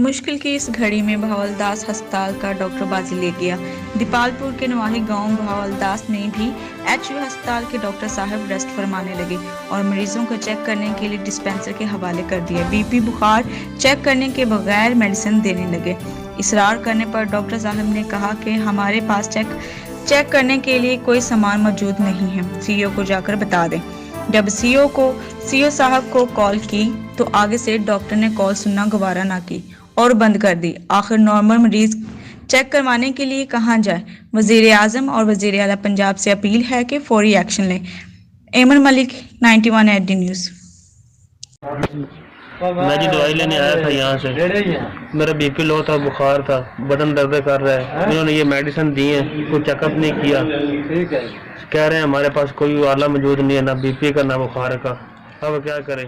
मुश्किल की इस घड़ी में भावलदास अस्पताल का डॉक्टरबाजी ले गया। दीपालपुर के नवाही गांव भावलदास में भी एचयू अस्पताल के डॉक्टर साहब रेस्ट फरमाने लगे और मरीजों को चेक करने के लिए डिस्पेंसर के हवाले कर दिया। बीपी बुखार चेक करने के बगैर मेडिसिन देने लगे। इसरार करने पर डॉक्टर साहब ने कहा कि हमारे पास चेक करने के लिए कोई सामान मौजूद नहीं है, सीईओ को जाकर बता दें। जब सीईओ साहब को कॉल की तो आगे से डॉक्टर ने कॉल सुनना गवारा ना की और बंद कर दी। आखिर नॉर्मल मरीज चेक करवाने के लिए कहाँ जाए। वजीर आजम और वजीर आला पंजाब से अपील है कि फौरी एक्शन लें। एमन मलिक, 91 AD न्यूज़। मैं जी दवाई लेने आया था यहाँ से। मेरा बीपी लो था, बुखार था, बदन दर्द कर रहा है। उन्होंने ये मेडिसिन दी है, कोई चेकअप नहीं किया। कह रहे हैं हमारे पास कोई आला मौजूद नहीं है, ना बीपी का ना बुखार का। अब क्या करें।